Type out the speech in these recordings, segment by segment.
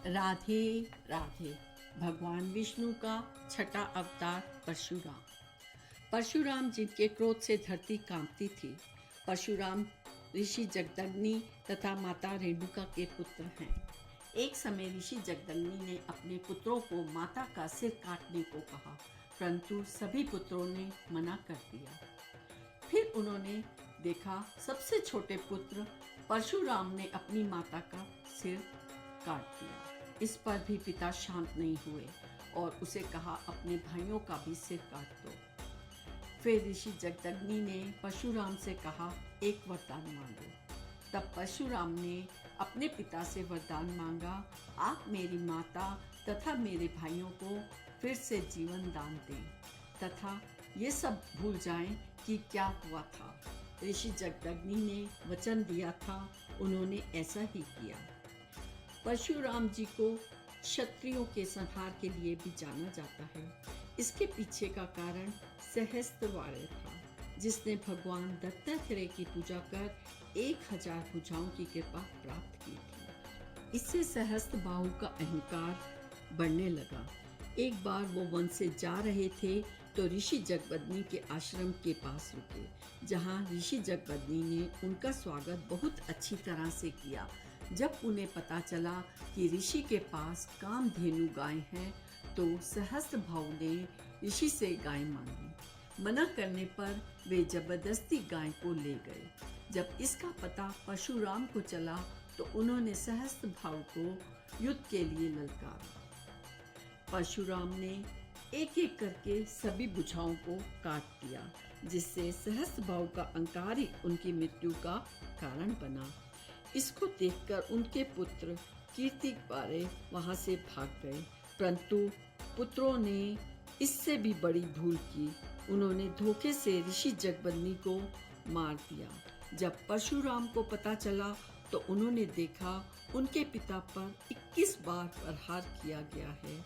राधे राधे। भगवान विष्णु का छठा अवतार परशुराम। परशुराम जिनके क्रोध से धरती कांपती थी। परशुराम ऋषि जगदग्नि तथा माता रेणुका के पुत्र हैं। एक समय ऋषि जगदग्नि ने अपने पुत्रों को माता का सिर काटने को कहा, परंतु सभी पुत्रों ने मना कर दिया। फिर उन्होंने देखा सबसे छोटे पुत्र परशुराम ने अपनी माता का सिर काट दिया। इस पर भी पिता शांत नहीं हुए और उसे कहा, अपने भाइयों का भी सिर काट दो। फिर ऋषि जगदग्नि ने परशुराम से कहा, एक वरदान मांगो। तब परशुराम ने अपने पिता से वरदान मांगा, आप मेरी माता तथा मेरे भाइयों को फिर से जीवन दान दें तथा ये सब भूल जाएं कि क्या हुआ था। ऋषि जगदग्नि ने वचन दिया था, उन्होंने ऐसा ही किया। परशुराम जी को क्षत्रियों के संहार के लिए भी जाना जाता है। इसके पीछे का कारण सहस्त्रवार्य था, जिसने भगवान दत्तात्रेय की पूजा कर 1000 भुजाओं की कृपा प्राप्त की थी। इससे सहस्त्र बाहु का अहंकार बढ़ने लगा। एक बार वो वन से जा रहे थे तो ऋषि जगदग्नि के आश्रम के पास रुके, जहाँ ऋषि जगदग्नि ने उनका स्वागत बहुत अच्छी तरह से किया। जब उन्हें पता चला कि ऋषि के पास कामधेनु गाय है तो सहस्त्र भाव ने ऋषि से गाय मांगी। मना करने पर वे जबरदस्ती गाय को ले गए। जब इसका पता परशुराम को चला तो उन्होंने सहस्त्र भाव को युद्ध के लिए ललकारा। परशुराम ने एक एक करके सभी भुजाओं को काट दिया, जिससे सहस्त्र भाव का अहंकार ही उनकी मृत्यु का कारण बना। इसको देखकर उनके पुत्र कीर्तिवारे वहां से भाग गए, परंतु पुत्रों ने इससे भी बड़ी भूल की। उन्होंने धोखे से ऋषि जगदग्नि को मार दिया। जब परशुराम को पता चला तो उन्होंने देखा उनके पिता पर 21 बार प्रहार किया गया है।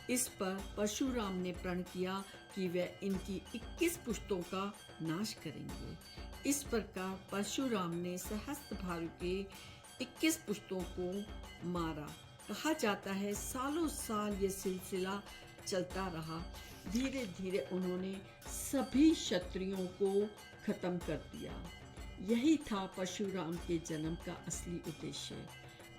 इस पर परशुराम ने प्रण किया कि वे इनकी 21 पुश्तों का नाश करेंगे। इस प्रकार परशुराम ने सहस्त्र भाव के 21 पुश्तों को मारा। कहा जाता है सालों साल ये सिलसिला चलता रहा। धीरे धीरे उन्होंने सभी क्षत्रियों को खत्म कर दिया। यही था परशुराम के जन्म का असली उद्देश्य।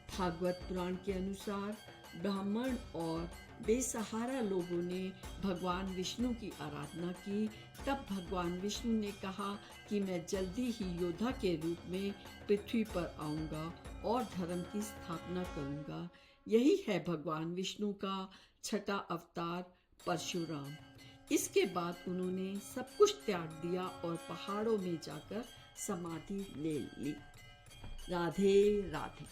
भागवत पुराण के अनुसार ब्राह्मण और बेसहारा लोगों ने भगवान विष्णु की आराधना की। तब भगवान विष्णु ने कहा कि मैं जल्दी ही योद्धा के रूप में पृथ्वी पर आऊंगा और धर्म की स्थापना करूंगा। यही है भगवान विष्णु का छठा अवतार परशुराम। इसके बाद उन्होंने सब कुछ त्याग दिया और पहाड़ों में जाकर समाधि ले ली। राधे राधे।